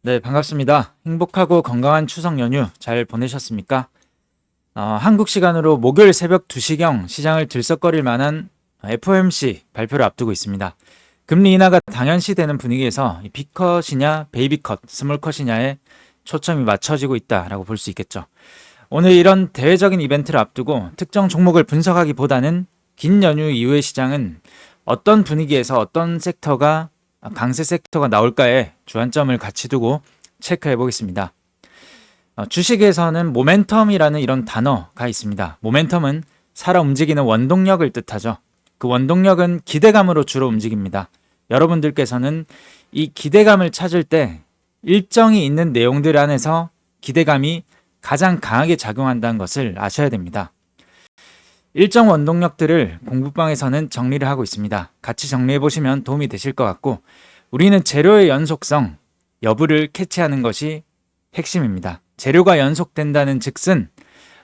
네, 반갑습니다. 행복하고 건강한 추석 연휴 잘 보내셨습니까? 한국 시간으로 목요일 새벽 2시경 시장을 들썩거릴 만한 FOMC 발표를 앞두고 있습니다. 금리 인하가 당연시되는 분위기에서 이 B컷이냐 베이비컷, 스몰컷이냐에 초점이 맞춰지고 있다라고 볼 수 있겠죠. 오늘 이런 대외적인 이벤트를 앞두고 특정 종목을 분석하기보다는 긴 연휴 이후의 시장은 어떤 분위기에서 어떤 섹터가 강세 섹터가 나올까에 주안점을 같이 두고 체크해 보겠습니다. 주식에서는 모멘텀이라는 이런 단어가 있습니다. 모멘텀은 살아 움직이는 원동력을 뜻하죠. 그 원동력은 기대감으로 주로 움직입니다. 여러분들께서는 이 기대감을 찾을 때 일정이 있는 내용들 안에서 기대감이 가장 강하게 작용한다는 것을 아셔야 됩니다. 일정 원동력들을 공부방에서는 정리를 하고 있습니다. 같이 정리해 보시면 도움이 되실 것 같고, 우리는 재료의 연속성 여부를 캐치하는 것이 핵심입니다. 재료가 연속된다는 즉슨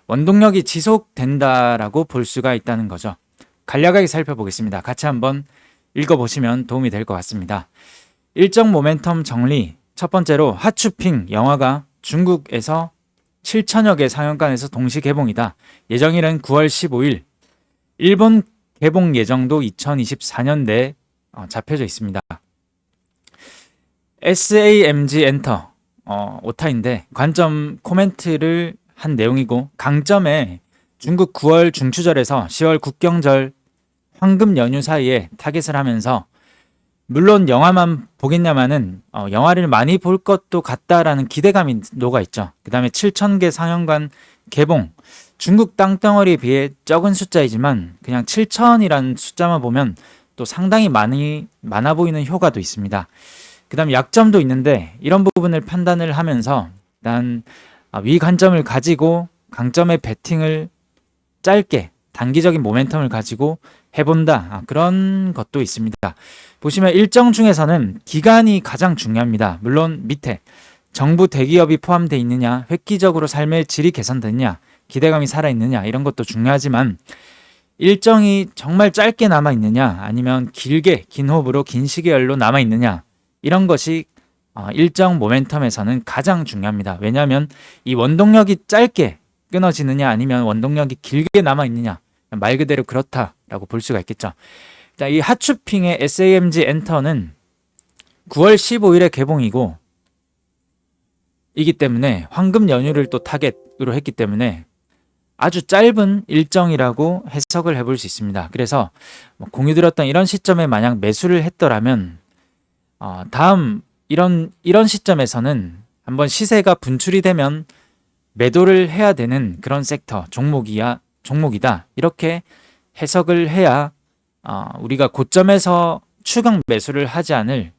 원동력이 지속된다라고 볼 수가 있다는 거죠. 간략하게 살펴보겠습니다. 같이 한번 읽어보시면 도움이 될 것 같습니다. 일정 모멘텀 정리. 첫 번째로 하츄핑 영화가 중국에서 7천여 개 상영관에서 동시 개봉이다. 예정일은 9월 15일. 일본 개봉 예정도 2024년 내에 잡혀져 있습니다. SAMG 엔터 오타인데 관점 코멘트를 한 내용이고, 강점에 중국 9월 중추절에서 10월 국경절 황금 연휴 사이에 타겟을 하면서, 물론 영화만 보겠냐마는 영화를 많이 볼 것도 같다라는 기대감이 녹아있죠. 그 다음에 7,000개 상영관 개봉, 중국 땅덩어리에 비해 적은 숫자이지만 그냥 7,000이라는 숫자만 보면 또 상당히 많아 보이는 효과도 있습니다. 그 다음 약점도 있는데, 이런 부분을 판단을 하면서 일단 위 관점을 가지고 강점의 베팅을 짧게 단기적인 모멘텀을 가지고 해본다, 그런 것도 있습니다. 보시면 일정 중에서는 기간이 가장 중요합니다. 물론 밑에 정부 대기업이 포함되어 있느냐, 획기적으로 삶의 질이 개선됐냐, 기대감이 살아있느냐, 이런 것도 중요하지만 일정이 정말 짧게 남아있느냐, 아니면 길게 긴 호흡으로 긴 시계열로 남아있느냐, 이런 것이 일정 모멘텀에서는 가장 중요합니다. 왜냐하면 이 원동력이 짧게 끊어지느냐 아니면 원동력이 길게 남아있느냐, 말 그대로 그렇다라고 볼 수가 있겠죠. 이 하츄핑의 SAMG 엔터는 9월 15일에 개봉이고 이기 때문에 황금 연휴를 또 타겟으로 했기 때문에 아주 짧은 일정이라고 해석을 해볼 수 있습니다. 그래서 공유 드렸던 이런 시점에 만약 매수를 했더라면 다음 이런 시점에서는 한번 시세가 분출이 되면 매도를 해야 되는 그런 섹터 종목이다, 이렇게 해석을 해야 우리가 고점에서 추격 매수를 하지 않을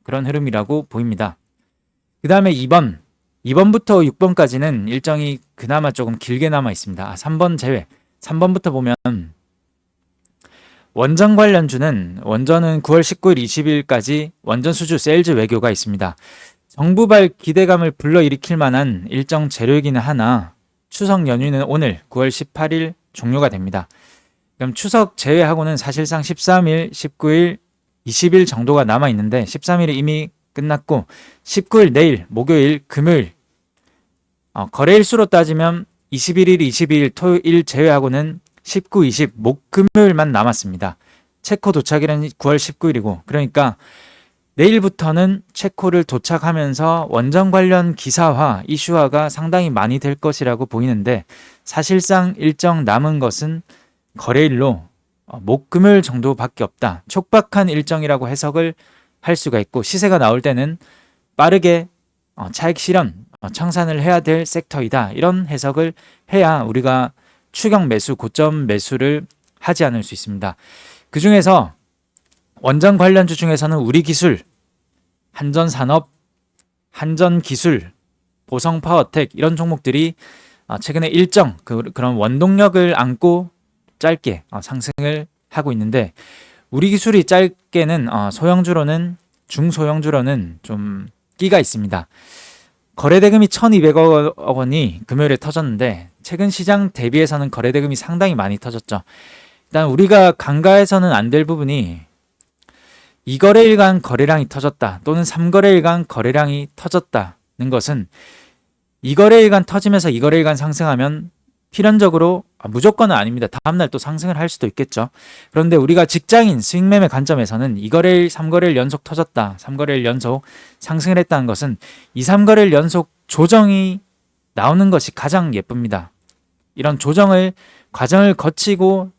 그런 흐름이라고 보입니다. 그 다음에 2번부터 6번까지는 일정이 그나마 조금 길게 남아 있습니다. 3번 제외. 3번부터 보면 원전 관련주는, 원전은 9월 19일 20일까지 원전 수주 세일즈 외교가 있습니다. 정부발 기대감을 불러일으킬 만한 일정 재료이기는 하나 추석 연휴는 오늘 9월 18일 종료가 됩니다. 그럼 추석 제외하고는 사실상 13일, 19일, 20일 정도가 남아 있는데 13일이 이미 끝났고 19일 내일, 목요일, 금요일 거래일수로 따지면 21일, 22일, 토요일 제외하고는 19, 20, 목, 금요일만 남았습니다. 체코 도착일은 9월 19일이고, 그러니까 내일부터는 체코를 도착하면서 원전 관련 기사화, 이슈화가 상당히 많이 될 것이라고 보이는데, 사실상 일정 남은 것은 거래일로 목, 금요일 정도밖에 없다. 촉박한 일정이라고 해석을 할 수가 있고, 시세가 나올 때는 빠르게 차익 실현, 청산을 해야 될 섹터이다, 이런 해석을 해야 우리가 추격 매수, 고점 매수를 하지 않을 수 있습니다. 그 중에서 원전 관련주 중에서는 우리기술, 한전산업, 한전기술, 보성파워텍, 이런 종목들이 최근에 일정 그런 원동력을 안고 짧게 상승을 하고 있는데, 우리기술이 짧게는 소형주로는, 중소형주로는 좀 끼가 있습니다. 거래대금이 1,200억 원이 금요일에 터졌는데 최근 시장 대비해서는 거래대금이 상당히 많이 터졌죠. 일단 우리가 간과해서는 안 될 부분이, 2거래일 간 거래량이 터졌다 또는 3거래일 간 거래량이 터졌다는 것은 2거래일 간 터지면서 2거래일 간 상승하면 필연적으로 무조건은 아닙니다. 다음날 또 상승을 할 수도 있겠죠. 그런데 우리가 직장인 수익매매 관점에서는 2거래일, 3거래일 연속 터졌다. 3거래일 연속 상승을 했다는 것은 2, 3거래일 연속 조정이 나오는 것이 가장 예쁩니다. 이런 과정을 거치고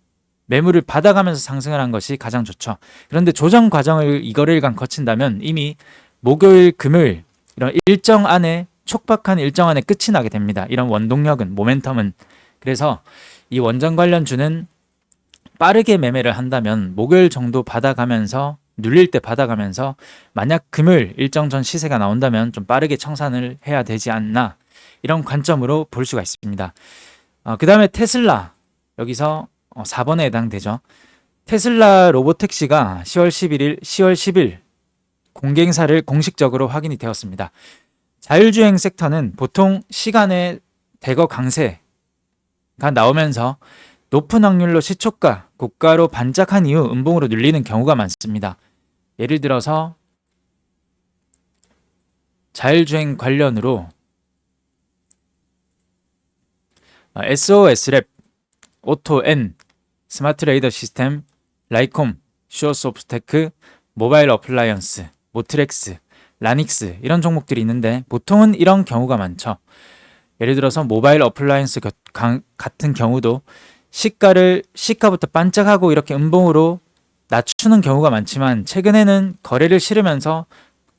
매물을 받아가면서 상승을 한 것이 가장 좋죠. 그런데 조정 과정을 2거래일간 거친다면 이미 목요일, 금요일 이런 일정 안에 촉박한 일정 안에 끝이 나게 됩니다. 이런 원동력은 모멘텀은. 그래서 이 원전 관련주는 빠르게 매매를 한다면 목요일 정도 받아가면서 눌릴 때 받아가면서 만약 금요일 일정 전 시세가 나온다면 좀 빠르게 청산을 해야 되지 않나 이런 관점으로 볼 수가 있습니다. 그 다음에 테슬라 여기서 4번에 해당되죠. 테슬라 로보택시가 10월 10일 공개행사를 공식적으로 확인이 되었습니다. 자율주행 섹터는 보통 시간의 대거 강세가 나오면서 높은 확률로 시초가, 고가로 반짝한 이후 음봉으로 눌리는 경우가 많습니다. 예를 들어서 자율주행 관련으로 SOS랩, 오토N, 스마트 레이더 시스템, 라이콤, 슈어소프트테크, 모바일 어플라이언스, 모트렉스, 라닉스 이런 종목들이 있는데 보통은 이런 경우가 많죠. 예를 들어서 모바일 어플라이언스 같은 경우도 시가부터 반짝하고 이렇게 음봉으로 낮추는 경우가 많지만 최근에는 거래를 실으면서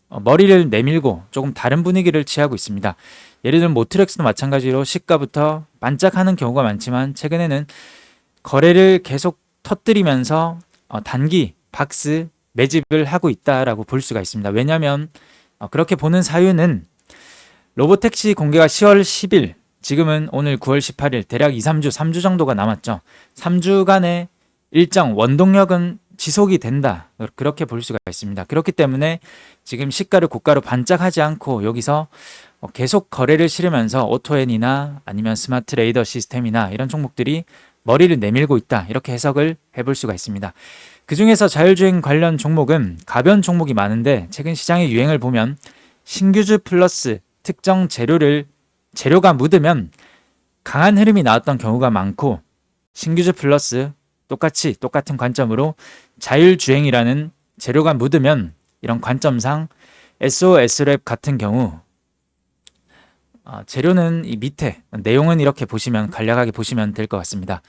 머리를 내밀고 조금 다른 분위기를 취하고 있습니다. 예를 들면 모트렉스도 마찬가지로 시가부터 반짝하는 경우가 많지만 최근에는 거래를 계속 터뜨리면서 단기 박스 매집을 하고 있다라고 볼 수가 있습니다. 왜냐하면 그렇게 보는 사유는 로보택시 공개가 10월 10일, 지금은 오늘 9월 18일, 대략 3주 정도가 남았죠. 3주간의 일정 원동력은 지속이 된다. 그렇게 볼 수가 있습니다. 그렇기 때문에 지금 시가를 고가로 반짝하지 않고 여기서 계속 거래를 실으면서 오토엔이나 아니면 스마트 레이더 시스템이나 이런 종목들이 머리를 내밀고 있다. 이렇게 해석을 해볼 수가 있습니다. 그 중에서 자율주행 관련 종목은 가변 종목이 많은데 최근 시장의 유행을 보면 신규주 플러스 특정 재료가 묻으면 강한 흐름이 나왔던 경우가 많고 신규주 플러스 똑같은 관점으로 자율주행이라는 재료가 묻으면 이런 관점상 SOS랩 같은 경우 재료는 이 밑에 내용은 이렇게 보시면 간략하게 보시면 될 것 같습니다.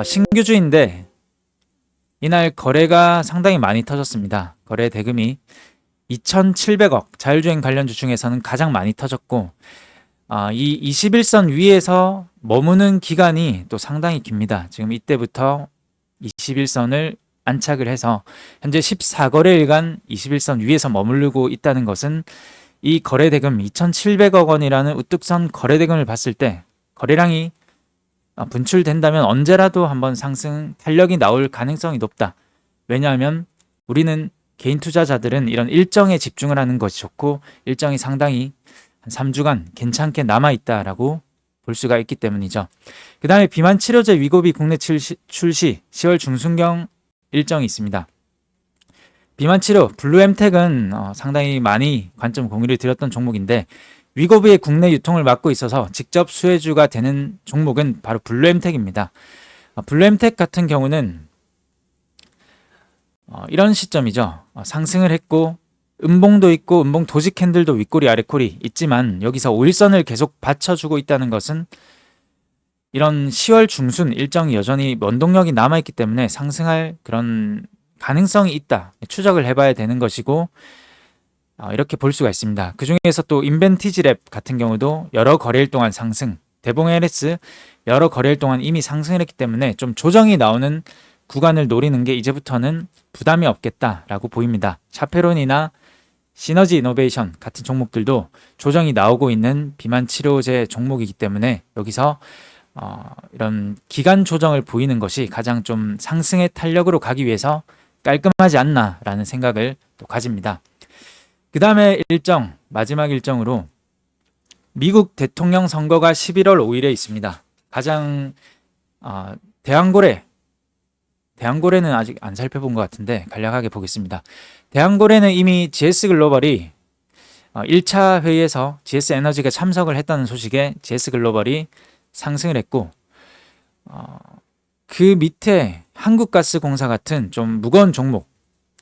신규주인데 이날 거래가 상당히 많이 터졌습니다. 거래 대금이 2,700억 자율주행 관련주 중에서는 가장 많이 터졌고 이 21선 위에서 머무는 기간이 또 상당히 깁니다. 지금 이때부터 21선을 안착을 해서 현재 14거래일간 21선 위에서 머무르고 있다는 것은 이 거래대금 2,700억 원이라는 우뚝 선 거래대금을 봤을 때 거래량이 분출된다면 언제라도 한번 상승 탄력이 나올 가능성이 높다. 왜냐하면 우리는 개인 투자자들은 이런 일정에 집중을 하는 것이 좋고 일정이 상당히 한 3주간 괜찮게 남아있다라고 볼 수가 있기 때문이죠. 그 다음에 비만 치료제 위고비 국내 출시 10월 중순경 일정이 있습니다. 비만 치료 블루엠텍은 상당히 많이 관점 공유를 드렸던 종목인데 위고비의 국내 유통을 맡고 있어서 직접 수혜주가 되는 종목은 바로 블루엠텍입니다. 블루엠텍 같은 경우는 이런 시점이죠. 상승을 했고 음봉도 있고 음봉 도직 캔들도 윗꼬리 아랫꼬리 있지만 여기서 5일선을 계속 받쳐주고 있다는 것은 이런 10월 중순 일정이 여전히 원동력이 남아있기 때문에 상승할 그런 가능성이 있다. 추적을 해봐야 되는 것이고 이렇게 볼 수가 있습니다. 그 중에서 또 인벤티지랩 같은 경우도 여러 거래일 동안 상승, 대봉 LS 여러 거래일 동안 이미 상승을 했기 때문에 좀 조정이 나오는 구간을 노리는 게 이제부터는 부담이 없겠다라고 보입니다. 샤페론이나 시너지 이노베이션 같은 종목들도 조정이 나오고 있는 비만 치료제 종목이기 때문에 여기서 이런 기간 조정을 보이는 것이 가장 좀 상승의 탄력으로 가기 위해서 깔끔하지 않나라는 생각을 또 가집니다. 그 다음에 마지막 일정으로 미국 대통령 선거가 11월 5일에 있습니다. 가장 대왕고래 대한고래는 아직 안 살펴본 것 같은데 간략하게 보겠습니다. 대한고래는 이미 GS글로벌이 1차 회의에서 GS에너지가 참석을 했다는 소식에 GS글로벌이 상승을 했고, 그 밑에 한국가스공사 같은 좀 무거운 종목,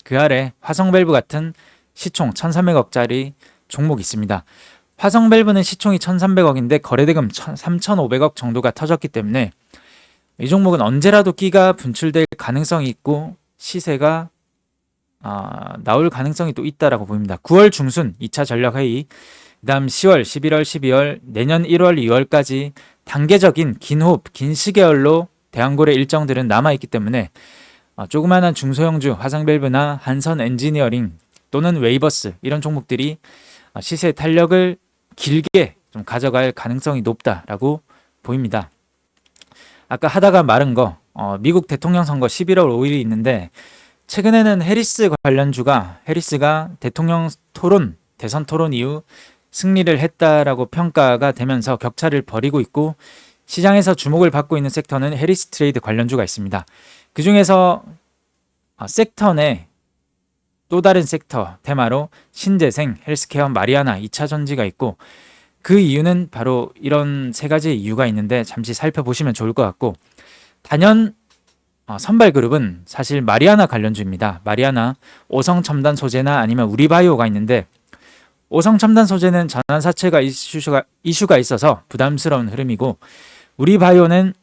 그 아래 화성밸브 같은 시총 1300억짜리 종목이 있습니다. 화성밸브는 시총이 1300억인데 거래대금 3500억 정도가 터졌기 때문에 이 종목은 언제라도 끼가 분출될 가능성이 있고 시세가 나올 가능성이 또 있다라고 보입니다. 9월 중순 2차 전략회의, 그 다음 10월, 11월, 12월, 내년 1월, 2월까지 단계적인 긴 호흡, 긴 시계열로 대한고래 일정들은 남아있기 때문에 조그마한 중소형주, 화성밸브나 한선엔지니어링 또는 웨이버스 이런 종목들이 시세 탄력을 길게 좀 가져갈 가능성이 높다라고 보입니다. 아까 하다가 말은 거, 미국 대통령 선거 11월 5일이 있는데 최근에는 해리스 관련주가, 해리스가 대통령 토론, 대선 토론 이후 승리를 했다라고 평가가 되면서 격차를 벌이고 있고, 시장에서 주목을 받고 있는 섹터는 해리스 트레이드 관련주가 있습니다. 그 중에서 섹터 내 또 다른 sek터 테마로 신재생, 헬스케어, 마리아나, 2차 전지가 있고, 그 이유는 바로 이런 세 가지 이유가 있는데 잠시 살펴보시면 좋을 것 같고, 단연 선발그룹은 사실 마리아나 관련주입니다. 마리아나, 오성첨단 소재나 아니면 우리바이오가 있는데, 오성첨단 소재는 전환사채가 이슈가 있어서 부담스러운 흐름이고, 우리바이오는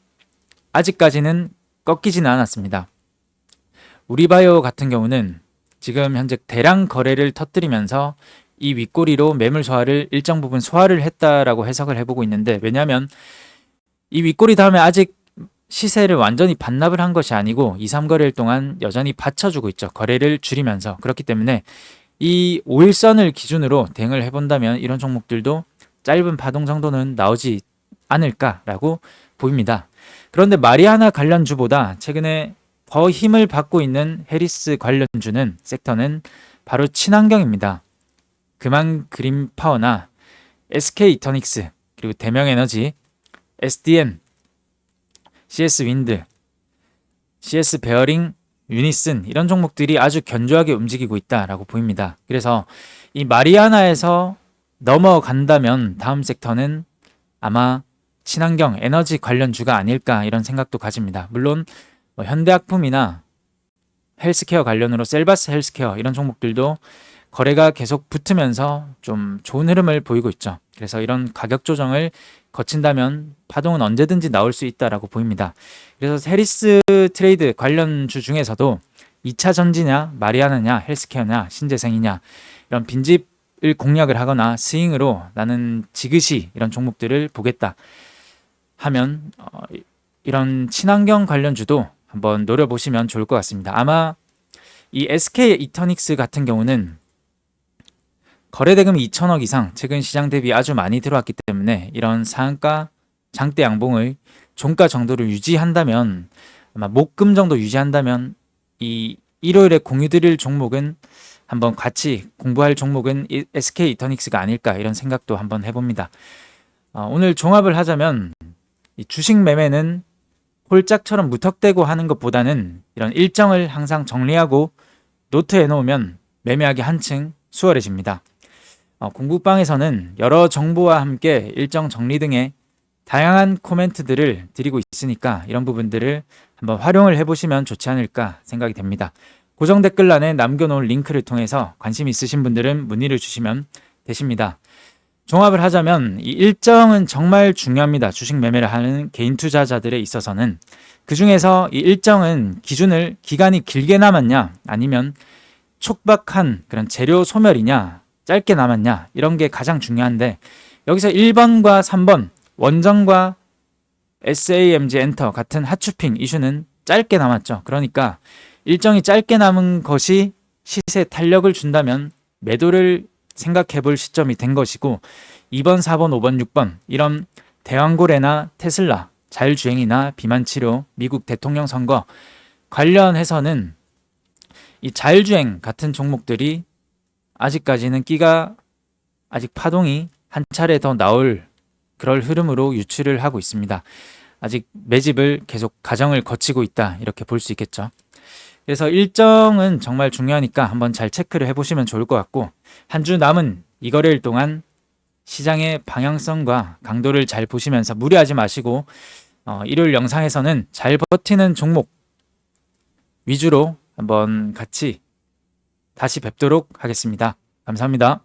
아직까지는 꺾이지는 않았습니다. 우리바이오 같은 경우는 지금 현재 대량 거래를 터뜨리면서 이 윗꼬리로 매물 소화를 일정 부분 소화를 했다라고 해석을 해보고 있는데, 왜냐하면 이 윗꼬리 다음에 아직 시세를 완전히 반납을 한 것이 아니고 2, 3거래일 동안 여전히 받쳐주고 있죠. 거래를 줄이면서. 그렇기 때문에 이 5일선을 기준으로 대응을 해본다면 이런 종목들도 짧은 파동 정도는 나오지 않을까라고 보입니다. 그런데 마리아나 관련주보다 최근에 더 힘을 받고 있는 해리스 관련주는, 섹터는 바로 친환경입니다. 금한 그린파워나 SK 이터닉스, 그리고 대명에너지, SDM, CS 윈드, CS 베어링, 유니슨, 이런 종목들이 아주 견조하게 움직이고 있다라고 보입니다. 그래서 이 마리아나에서 넘어간다면 다음 섹터는 아마 친환경 에너지 관련주가 아닐까, 이런 생각도 가집니다. 물론 현대약품이나 헬스케어 관련으로 셀바스 헬스케어 이런 종목들도 거래가 계속 붙으면서 좀 좋은 흐름을 보이고 있죠. 그래서 이런 가격 조정을 거친다면 파동은 언제든지 나올 수 있다라고 보입니다. 그래서 해리스 트레이드 관련주 중에서도 2차 전지냐, 마리아나냐, 헬스케어냐, 신재생이냐, 이런 빈집을 공략을 하거나 스윙으로 나는 지그시 이런 종목들을 보겠다 하면 이런 친환경 관련주도 한번 노려보시면 좋을 것 같습니다. 아마 이 SK 이터닉스 같은 경우는 거래대금이 2천억 이상 최근 시장 대비 아주 많이 들어왔기 때문에 이런 상한가 장대 양봉을 종가 정도를 유지한다면, 아마 목금 정도 유지한다면 이 일요일에 공유드릴 종목은, 한번 같이 공부할 종목은 SK 이터닉스가 아닐까, 이런 생각도 한번 해봅니다. 오늘 종합을 하자면 이 주식 매매는 홀짝처럼 무턱대고 하는 것보다는 이런 일정을 항상 정리하고 노트에 놓으면 매매하기 한층 수월해집니다. 공부방에서는 여러 정보와 함께 일정 정리 등의 다양한 코멘트들을 드리고 있으니까 이런 부분들을 한번 활용을 해보시면 좋지 않을까 생각이 됩니다. 고정 댓글란에 남겨놓은 링크를 통해서 관심 있으신 분들은 문의를 주시면 되십니다. 종합을 하자면 이 일정은 정말 중요합니다. 주식 매매를 하는 개인 투자자들에 있어서는. 그 중에서 이 일정은 기간이 길게 남았냐, 아니면 촉박한 그런 재료 소멸이냐, 짧게 남았냐, 이런 게 가장 중요한데, 여기서 1번과 3번 원전과 SAMG 엔터 같은 핫쇼핑 이슈는 짧게 남았죠. 그러니까 일정이 짧게 남은 것이 시세 탄력을 준다면 매도를 생각해 볼 시점이 된 것이고, 2번, 4번, 5번, 6번 이런 대왕고래나 테슬라, 자율주행이나 비만치료, 미국 대통령 선거 관련해서는 이 자율주행 같은 종목들이 아직까지는 끼가, 아직 파동이 한 차례 더 나올 그럴 흐름으로 유출을 하고 있습니다. 아직 매집을 계속 과정을 거치고 있다, 이렇게 볼 수 있겠죠. 그래서 일정은 정말 중요하니까 한번 잘 체크를 해보시면 좋을 것 같고, 한 주 남은 이 거래일 동안 시장의 방향성과 강도를 잘 보시면서 무리하지 마시고, 일요일 영상에서는 잘 버티는 종목 위주로 한번 같이 다시 뵙도록 하겠습니다. 감사합니다.